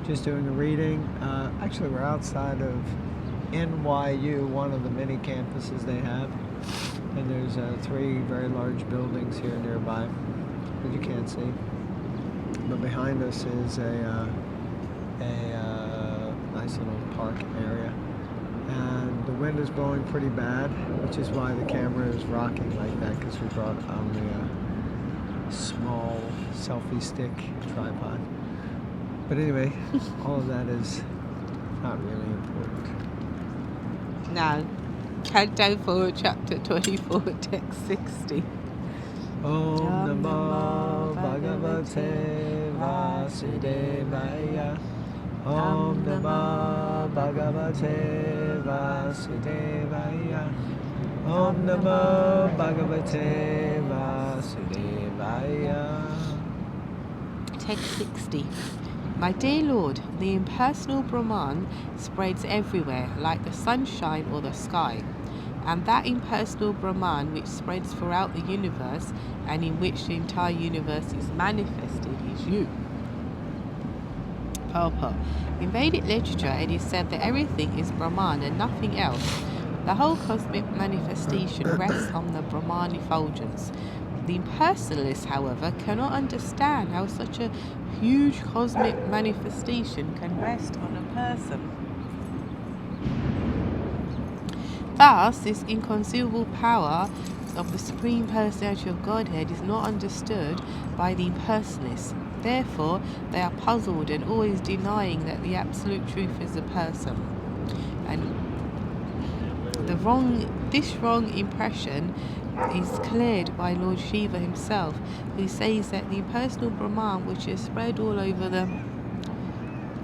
just doing a reading. Actually, we're outside of NYU, one of the many campuses they have. And there's 3 very large buildings here nearby that you can't see. But behind us is a nice little park area. And the wind is blowing pretty bad, which is why the camera is rocking like that, because we brought only a small selfie stick tripod. But anyway, all of that is not really important. Now, Canto 4, Chapter 24, Text 60. Om Namo Bhagavate Vasudevaya. Om Namo Bhagavate Vasudevaya. Om Namo Bhagavate Vasudevaya. Text 60. My dear Lord, the impersonal Brahman spreads everywhere like the sunshine or the sky, and that impersonal Brahman which spreads throughout the universe and in which the entire universe is manifested is you. Purport. In Vedic literature, it is said that everything is Brahman and nothing else. The whole cosmic manifestation rests on the Brahman effulgence. The impersonalists, however, cannot understand how such a huge cosmic manifestation can rest on a person. Thus, this inconceivable power of the Supreme Personality of Godhead is not understood by the impersonalists. Therefore, they are puzzled and always denying that the absolute truth is a person. And this wrong impression is cleared by Lord Shiva himself, who says that the impersonal Brahman, which is spread all over the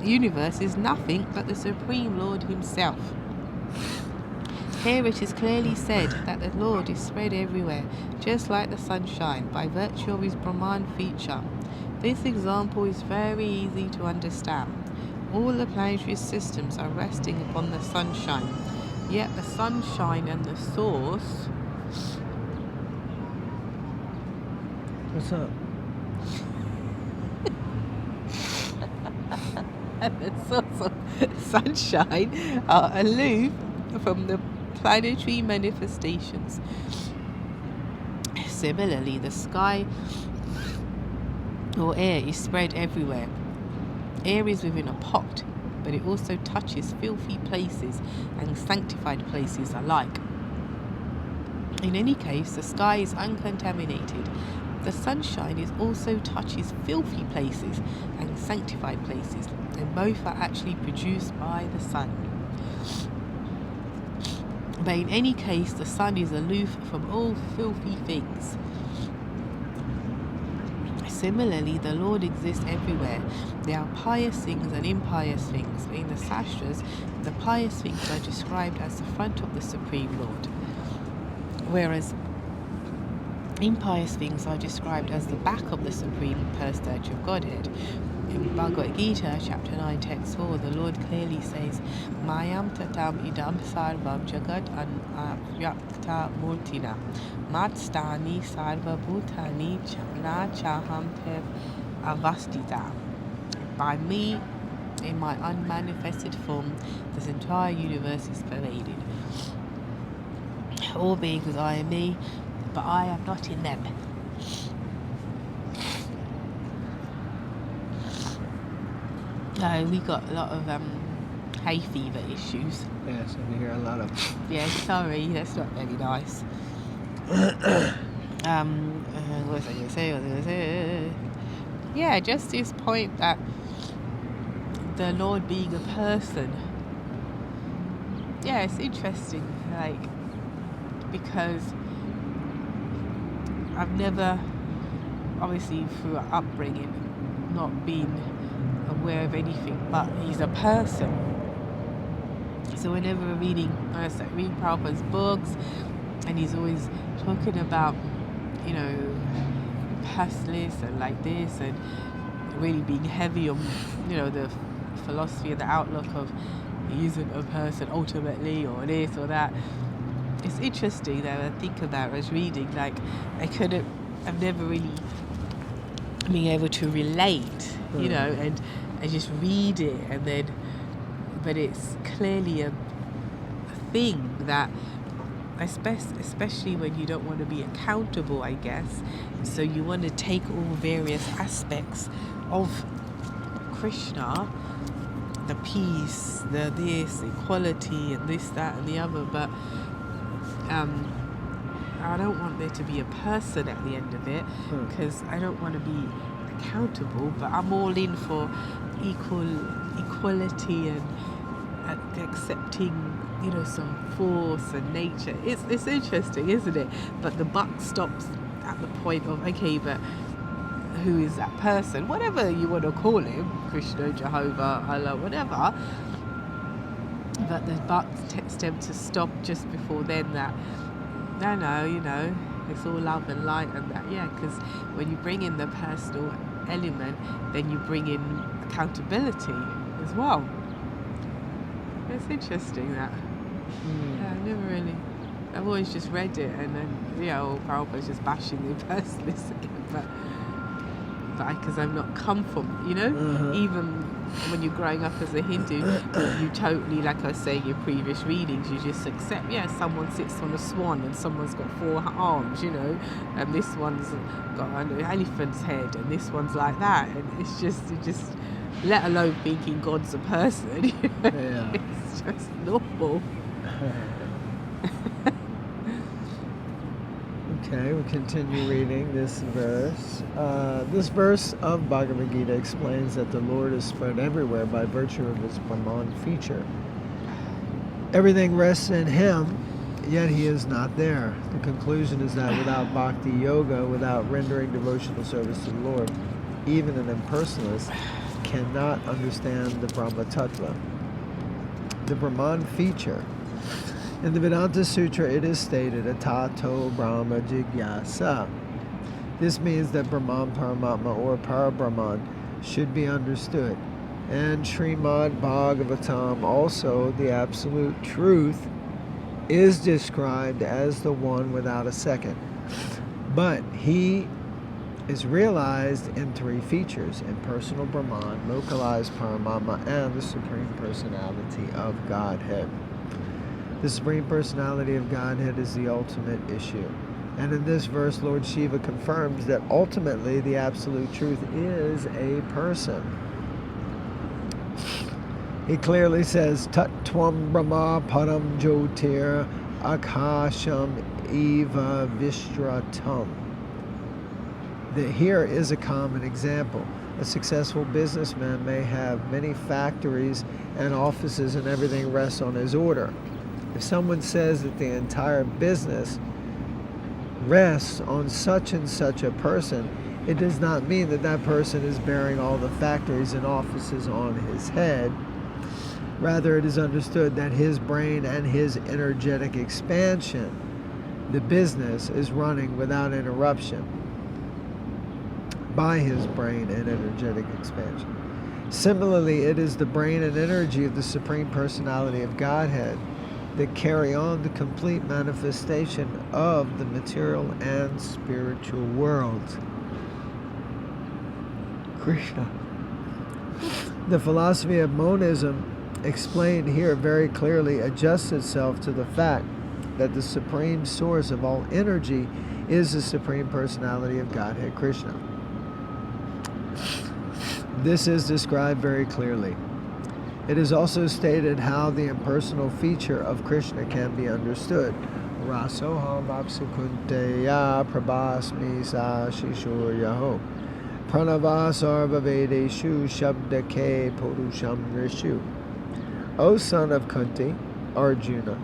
universe, is nothing but the Supreme Lord himself. Here it is clearly said that the Lord is spread everywhere, just like the sunshine, by virtue of his Brahman feature. This example is very easy to understand. All the planetary systems are resting upon the sunshine, yet the sunshine and the source... What's up? and the source of sunshine are aloof from the planetary manifestations. Similarly, the sky or air is spread everywhere. Air is within a pot, but it also touches filthy places and sanctified places alike. In any case, the sky is uncontaminated. The sunshine also touches filthy places and sanctified places, and both are actually produced by the sun. But in any case, the sun is aloof from all filthy things. Similarly, the Lord exists everywhere. There are pious things and impious things. In the Sastras, the pious things are described as the front of the Supreme Lord, whereas impious things are described as the back of the Supreme Personality of Godhead. In Bhagavad Gita, chapter 9, text 4, the Lord clearly says, Mayam tatam idam sarvam jagat avyakta murtina matstani sarva bhutani chana chaham tev avastita. By me, in my unmanifested form, this entire universe is pervaded. All beings I am me, but I am not in them. We got a lot of hay fever issues. Yes, and you hear a lot of... Yeah, sorry, that's not very nice. What was I going to say? Yeah, just this point that the Lord being a person. Yeah, it's interesting, because I've never, obviously through upbringing, not been aware of anything, but he's a person. So whenever I start reading Prabhupada's books, and he's always talking about, pastless and like this, and really being heavy on, the philosophy and the outlook of he isn't a person ultimately, or this or that. It's interesting that I think about as reading, I've never really been able to relate, and I just read it, and then, but it's clearly a thing that, especially when you don't want to be accountable, I guess. So you want to take all various aspects of Krishna, the peace, the this, equality, and this, that, and the other, but I don't want there to be a person at the end of it, because I don't want to be accountable, but I'm all in for equality and accepting, some force and nature. It's interesting, isn't it? But the buck stops at the point of, okay, but who is that person? Whatever you want to call him, Krishna, Jehovah, Allah, whatever. But the buck tends to stop just before then, that, no, it's all love and light and that, because when you bring in the personal element, then you bring in accountability as well. It's interesting that. I've always just read it, and then, Prabhupada's just bashing the impersonalists again, but because I've not come from, even when you're growing up as a Hindu, you totally, like I was saying in previous readings, you just accept, someone sits on a swan and someone's got 4 arms, and this one's got an elephant's head and this one's like that, and it's just let alone thinking God's a person, it's just normal. Okay, we continue reading this verse. This verse of Bhagavad Gita explains that the Lord is spread everywhere by virtue of his Brahman feature. Everything rests in him, yet he is not there. The conclusion is that without bhakti yoga, without rendering devotional service to the Lord, even an impersonalist cannot understand the Brahma Tattva. The Brahman feature. In the Vedanta Sutra, it is stated, Atato Brahma Jigyasa. This means that Brahman Paramatma, or Parabrahman, should be understood. And Srimad Bhagavatam, also the absolute truth, is described as the one without a second. But he is realized in 3 features: impersonal Brahman, localized Paramatma, and the Supreme Personality of Godhead. The Supreme Personality of Godhead is the ultimate issue. And in this verse, Lord Shiva confirms that ultimately the absolute truth is a person. He clearly says, Tat Tvam Brahma Param Jyotir Akasham Eva Vishratam. That here is a common example. A successful businessman may have many factories and offices, and everything rests on his order. If someone says that the entire business rests on such and such a person, it does not mean that that person is bearing all the factories and offices on his head. Rather, it is understood that his brain and his energetic expansion, the business, is running without interruption by his brain and energetic expansion. Similarly, it is the brain and energy of the Supreme Personality of Godhead that carry on the complete manifestation of the material and spiritual worlds. Krishna. The philosophy of monism, explained here very clearly, adjusts itself to the fact that the supreme source of all energy is the Supreme Personality of Godhead, Krishna. This is described very clearly. It is also stated how the impersonal feature of Krishna can be understood. Rasoham apsukunteya prabhasmi sa shishuryaho pranava sarva vedeshu shabdake purusham rishu. O son of Kunti, Arjuna,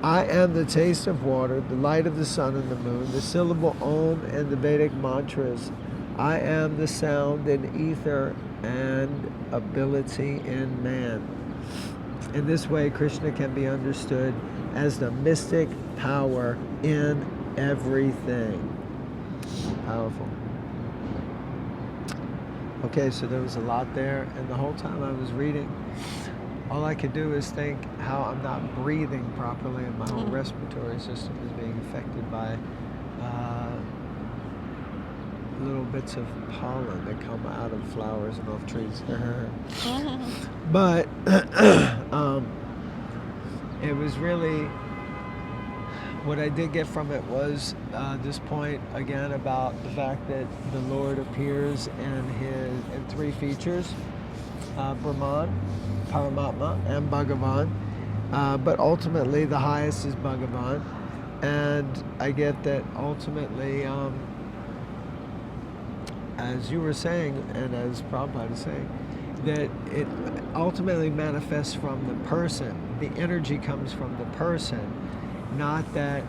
I am the taste of water, the light of the sun and the moon, the syllable Om and the Vedic mantras. I am the sound in ether and ability in man. In this way, Krishna can be understood as the mystic power in everything. Powerful. Okay, so there was a lot there, and the whole time I was reading, all I could do is think how I'm not breathing properly, and my whole respiratory system is being affected by little bits of pollen that come out of flowers and off trees. But it was really, what I did get from it was this point again about the fact that the Lord appears in three features, Brahman, Paramatma, and Bhagavan. But ultimately the highest is Bhagavan. And I get that ultimately, as you were saying, and as Prabhupada is saying, that it ultimately manifests from the person. The energy comes from the person, not that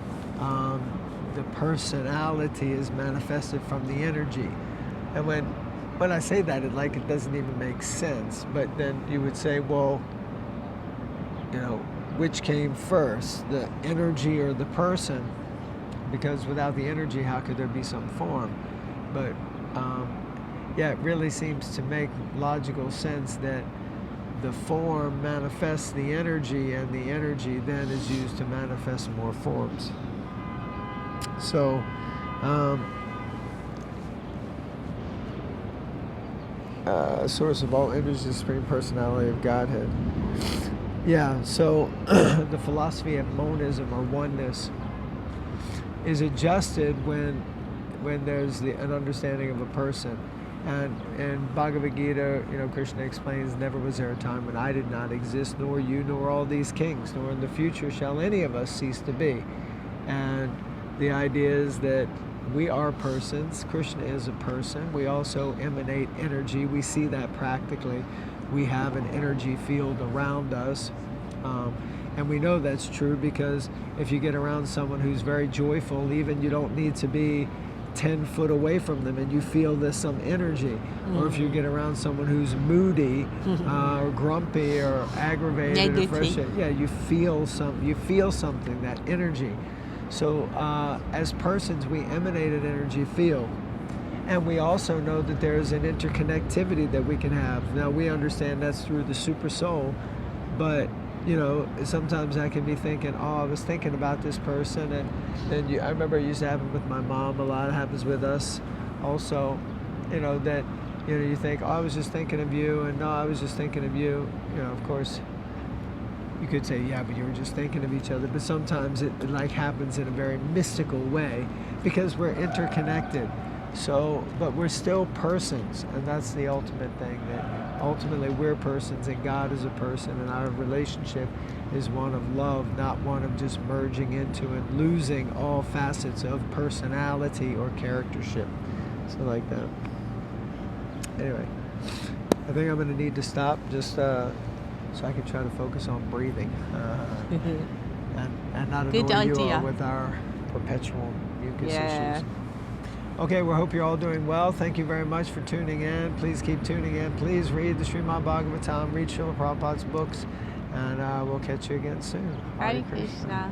the personality is manifested from the energy. And when I say that, it doesn't even make sense. But then you would say, well, which came first, the energy or the person? Because without the energy, how could there be some form? But yeah, it really seems to make logical sense that the form manifests the energy, and the energy then is used to manifest more forms. So, source of all energy, the Supreme Personality of Godhead. Yeah, so the philosophy of monism or oneness is adjusted when there's an understanding of a person. And in Bhagavad Gita, Krishna explains, never was there a time when I did not exist, nor you, nor all these kings, nor in the future shall any of us cease to be. And the idea is that we are persons. Krishna is a person. We also emanate energy. We see that practically. We have an energy field around us. And we know that's true because if you get around someone who's very joyful, even you don't need to be 10 foot away from them and you feel there's some energy. Or if you get around someone who's moody or grumpy or aggravated or frustrated, you feel something, that energy. So as persons, we emanate an energy field. And we also know that there's an interconnectivity that we can have. Now, we understand that's through the super soul, but sometimes I can be thinking, I was thinking about this person, and then I remember it used to happen with my mom a lot. It happens with us also, that you think, I was just thinking of you, and no, I was just thinking of you. Of course, you could say, yeah, but you were just thinking of each other. But sometimes it happens in a very mystical way because we're interconnected. So, but we're still persons, and that's the ultimate thing, that ultimately we're persons and God is a person, and our relationship is one of love, not one of just merging into and losing all facets of personality or charactership. So like that. Anyway, I think I'm going to need to stop just so I can try to focus on breathing and not annoy you all with our perpetual mucus issues. Okay, we hope you're all doing well. Thank you very much for tuning in. Please keep tuning in. Please read the Srimad Bhagavatam, read Srila Prabhupada's books, and we'll catch you again soon. Hare Krishna.